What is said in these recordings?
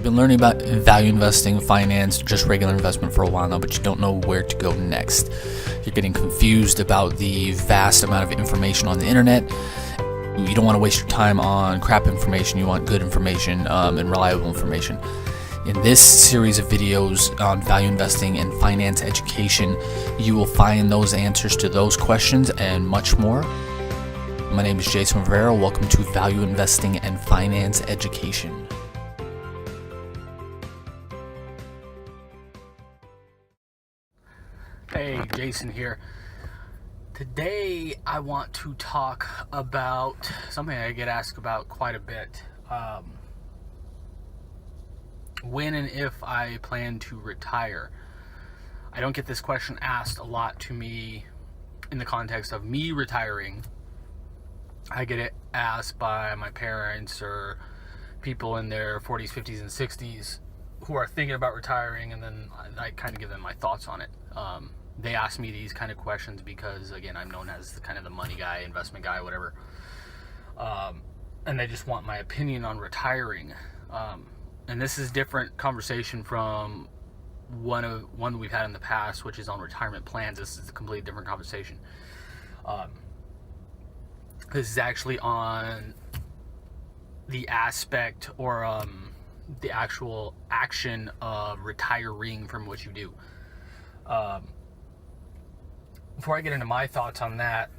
been learning about value investing, finance, just regular investment for a while now, but you don't know where to go next. You're getting confused about the vast amount of information on the internet. You don't want to waste your time on crap information. You want good information and reliable information. In this series of videos on value investing and finance education, you will find those answers to those questions and much more. My name is Jason Rivera. Welcome to Value Investing and Finance Education. Hey, Jason here. Today I want to talk about something I get asked about quite a bit. When and if I plan to retire. I don't get this question asked a lot to me in the context of me retiring. I get it asked by my parents or people in their 40s, 50s, and 60s who are thinking about retiring, and then I kind of give them my thoughts on it. They ask me these kind of questions because, again, I'm known as the money guy, investment guy, whatever. And they just want my opinion on retiring. And this is different conversation from one we've had in the past, which is on retirement plans. This is a completely different conversation. This is actually on the aspect or the actual action of retiring from what you do. Before I get into my thoughts on that,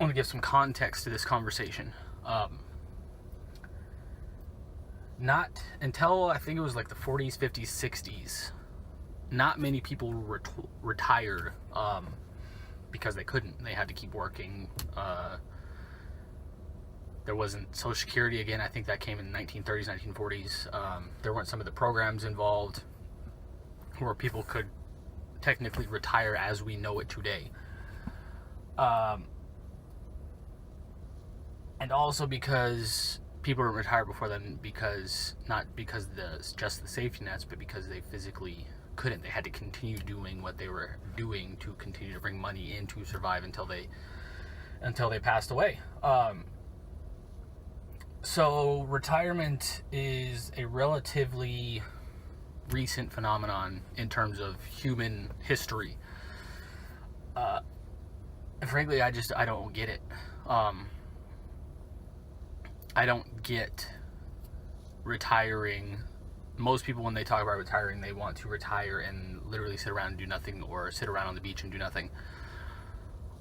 I want to give some context to this conversation. Not until I think it was like the 40s, 50s, 60s, not many people retired because they couldn't. They had to keep working. There wasn't Social Security. Again, I think that came in the 1930s, 1940s. There weren't some of the programs involved where people could technically retire as we know it today. And also because people were retired before then, not because just the safety nets, but because they physically couldn't. They had to continue doing what they were doing to continue to bring money in to survive until they passed away. So retirement is a relatively recent phenomenon in terms of human history. And frankly, I don't get it. I don't get retiring. Most people, when they talk about retiring, they want to retire and literally sit around and do nothing, or sit around on the beach and do nothing.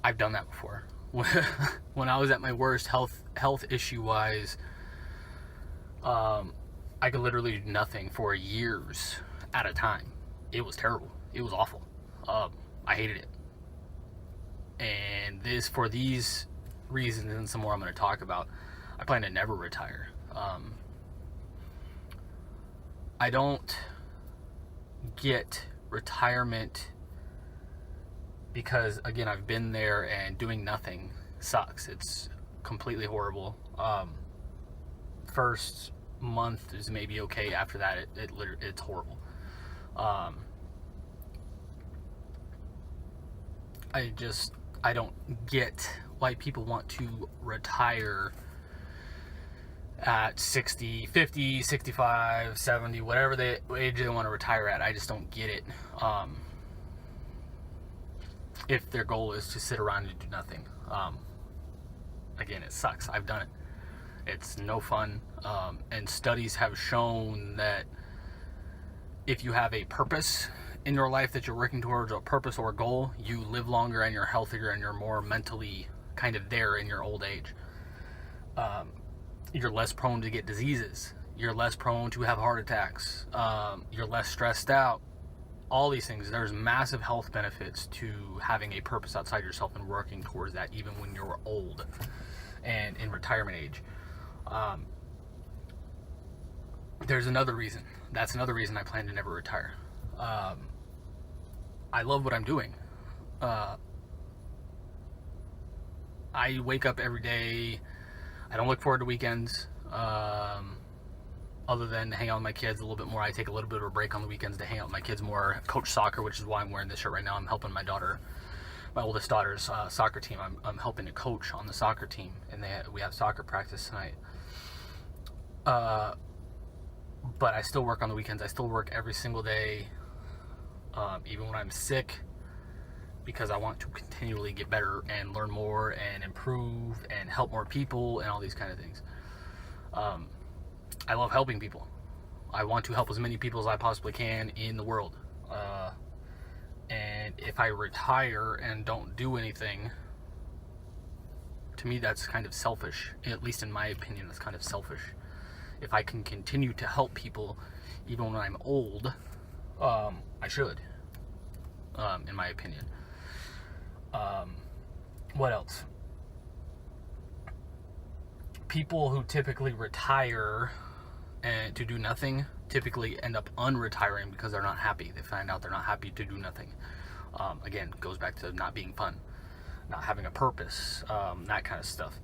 I've done that before. When I was at my worst health issue wise, I could literally do nothing for years at a time. It was terrible. It was awful. I hated it. And for these reasons and some more I'm going to talk about, I plan to never retire. I don't get retirement because, again, I've been there and doing nothing sucks. It's completely horrible. First month is maybe okay. After that, it's horrible. I don't get why people want to retire at 60, 50, 65, 70, whatever age they want to retire at. I just don't get it. If their goal is to sit around and do nothing. Again, it sucks. I've done it. It's no fun. And studies have shown that if you have a purpose in your life that you're working towards, a purpose or a goal, you live longer and you're healthier and you're more mentally kind of there in your old age. You're less prone to get diseases. You're less prone to have heart attacks. You're less stressed out. All these things. There's massive health benefits to having a purpose outside yourself and working towards that, even when you're old and in retirement age. There's another reason. That's another reason I plan to never retire. I love what I'm doing. I wake up every day. I don't look forward to weekends, other than hang out with my kids a little bit more. I take a little bit of a break on the weekends to hang out with my kids more, coach soccer, which is why I'm wearing this shirt right now. I'm helping my oldest daughter's soccer team. I'm helping to coach on the soccer team, and we have soccer practice tonight. but I still work on the weekends. I still work every single day, even when I'm sick, because I want to continually get better and learn more and improve and help more people and all these kind of things. I love helping people. I want to help as many people as I possibly can in the world. And if I retire and don't do anything, to me that's kind of selfish. At least in my opinion, that's kind of selfish. If I can continue to help people even when I'm old, I should, in my opinion. What else? People who typically retire and to do nothing typically end up unretiring because they're not happy. They find out they're not happy to do nothing. Again, goes back to not being fun, not having a purpose, that kind of stuff.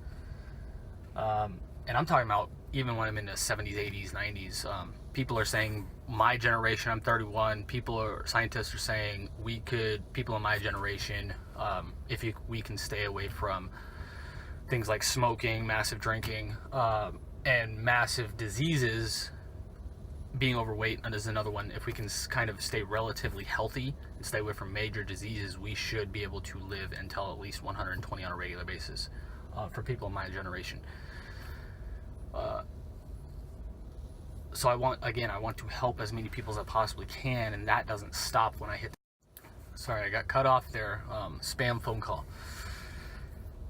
And I'm talking about even when I'm in the 70s, 80s, 90s. People are saying, my generation, I'm 31, scientists are saying people in my generation, we can stay away from things like smoking, massive drinking, and massive diseases, being overweight is another one. If we can kind of stay relatively healthy and stay away from major diseases, we should be able to live until at least 120 on a regular basis, for people in my generation. So I want to help as many people as I possibly can, and that doesn't stop when I hit. Sorry, I got cut off there. Spam phone call.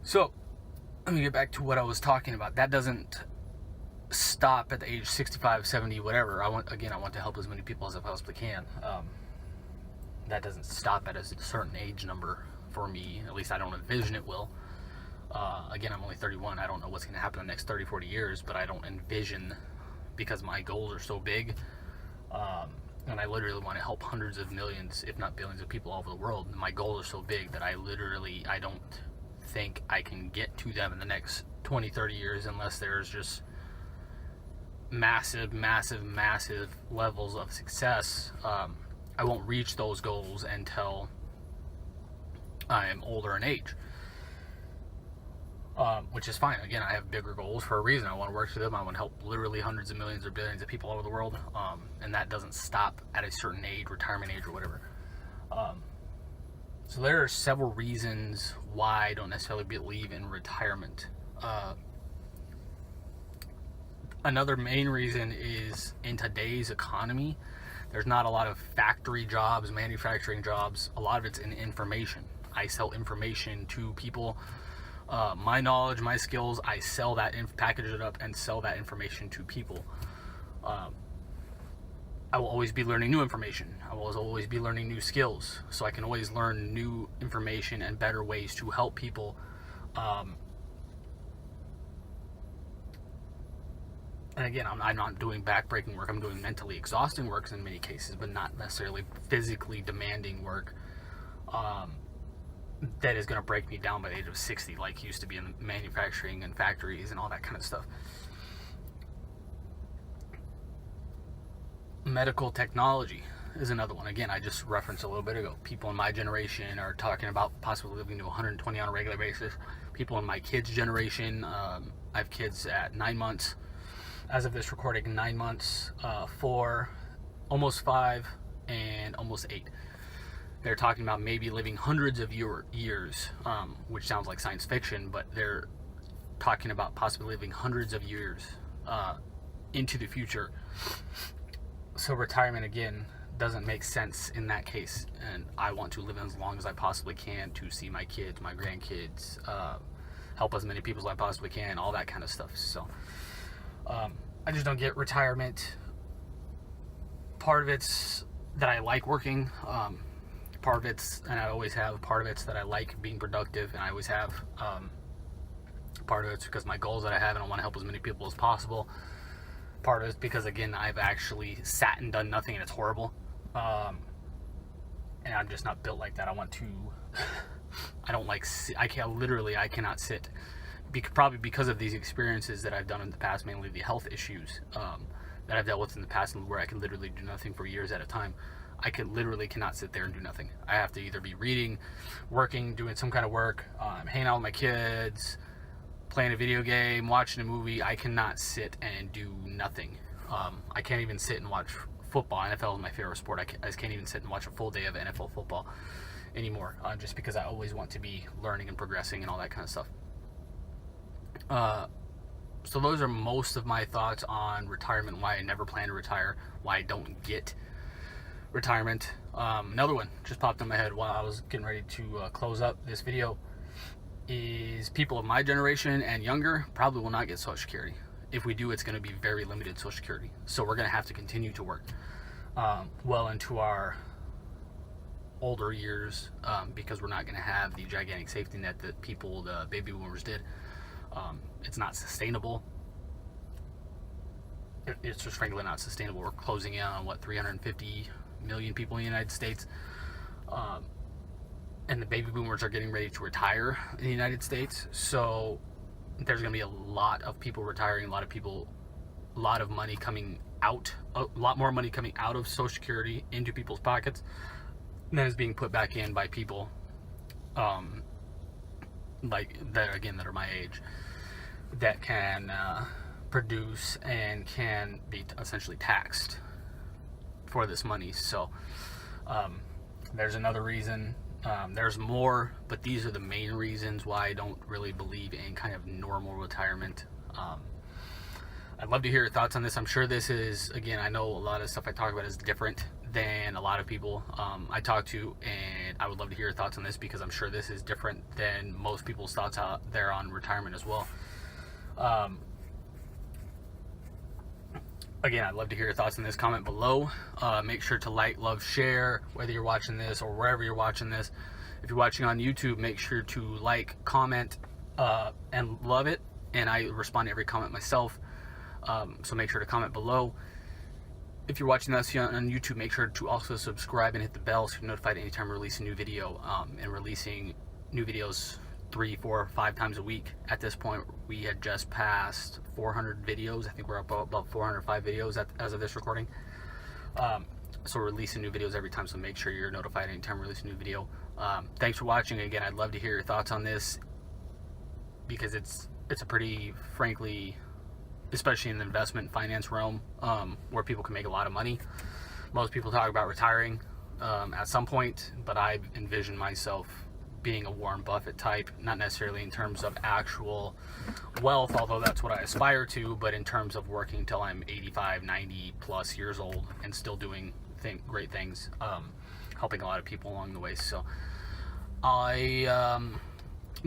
So let me get back to what I was talking about. That doesn't stop at the age 65, 70, whatever. I want to help as many people as I possibly can. That doesn't stop at a certain age number for me. At least I don't envision it will. Again, I'm only 31. I don't know what's going to happen in the next 30, 40 years, but I don't envision, because my goals are so big, and I literally want to help hundreds of millions, if not billions of people all over the world. My goals are so big that I don't think I can get to them in the next 20, 30 years unless there's just massive levels of success. I won't reach those goals until I'm older in age. Which is fine. Again, I have bigger goals for a reason. I want to work for them. I want to help literally hundreds of millions or billions of people all over the world. And that doesn't stop at a certain age, retirement age or whatever. So there are several reasons why I don't necessarily believe in retirement. Another main reason is, in today's economy, there's not a lot of factory jobs, manufacturing jobs. A lot of it's in information. I sell information to people. My knowledge, my skills, I sell that, package it up and sell that information to people. I will always be learning new information. I will always be learning new skills, so I can always learn new information and better ways to help people. And again, I'm not doing backbreaking work. I'm doing mentally exhausting work in many cases, but not necessarily physically demanding work that is going to break me down by the age of 60, like used to be in manufacturing and factories and all that kind of stuff. Medical technology is another one. Again, I just referenced a little bit ago. People in my generation are talking about possibly living to 120 on a regular basis. People in my kids' generation, I have kids at 9 months. As of this recording, 9 months, 4, almost 5, and almost 8. They're talking about maybe living hundreds of years, which sounds like science fiction, but they're talking about possibly living hundreds of years into the future. So retirement, again, doesn't make sense in that case, and I want to live as long as I possibly can to see my kids, my grandkids, help as many people as I possibly can, all that kind of stuff. So I just don't get retirement. Part of it's that I like working. Part of it's, and I always have, part of it's that I like being productive, and I always have. Part of it's because my goals that I have, and I want to help as many people as possible. Part of it's because, again, I've actually sat and done nothing, and it's horrible. And I'm just not built like that. I want to, I don't like, I cannot sit. Probably because of these experiences that I've done in the past, mainly the health issues that I've dealt with in the past, where I can literally do nothing for years at a time. I cannot sit there and do nothing. I have to either be reading, working, doing some kind of work, hanging out with my kids, playing a video game, watching a movie. I cannot sit and do nothing I can't even sit and watch football. NFL is my favorite sport. I just can't even sit and watch a full day of NFL football anymore, just because I always want to be learning and progressing and all that kind of stuff. So those are most of my thoughts on retirement, why I never plan to retire, why I don't get retirement. Another one just popped in my head while I was getting ready to close up this video is people of my generation and younger probably will not get Social Security. If we do, it's going to be very limited Social Security. So we're going to have to continue to work well into our older years because we're not going to have the gigantic safety net that the baby boomers did. It's not sustainable. It's just frankly not sustainable. We're closing in on 350 million people in the United States, and the baby boomers are getting ready to retire in the United States. So there's going to be a lot of people retiring, a lot of money coming out, a lot more money coming out of Social Security into people's pockets than is being put back in by people like that, again, that are my age, that can produce and can be essentially taxed for this money. So there's another reason. There's more, but these are the main reasons why I don't really believe in kind of normal retirement. I'd love to hear your thoughts on this. I'm sure this is, again, I know a lot of stuff I talk about is different than a lot of people I talk to, and I would love to hear your thoughts on this because I'm sure this is different than most people's thoughts out there on retirement as well. Again, I'd love to hear your thoughts in this comment below. Make sure to like, love, share, whether you're watching this or wherever you're watching this. If you're watching on YouTube, make sure to like, comment, and love it. And I respond to every comment myself. So make sure to comment below. If you're watching this on YouTube, make sure to also subscribe and hit the bell so you're notified anytime I release a new video. And releasing new videos 3, 4, 5 times a week. At this point, we had just passed 400 videos. I think we're up about 405 videos as of this recording. So we're releasing new videos every time, so make sure you're notified anytime we release a new video. Thanks for watching. Again, I'd love to hear your thoughts on this because it's a pretty, frankly, especially in the investment finance realm, where people can make a lot of money. Most people talk about retiring at some point, but I envision myself being a Warren Buffett type, not necessarily in terms of actual wealth, although that's what I aspire to, but in terms of working until I'm 85, 90 plus years old and still doing great things, helping a lot of people along the way. So I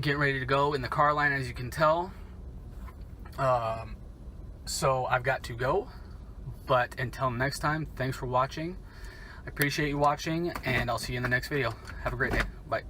getting ready to go in the car line, as you can tell. So I've got to go, but until next time, thanks for watching. I appreciate you watching, and I'll see you in the next video. Have a great day. Bye.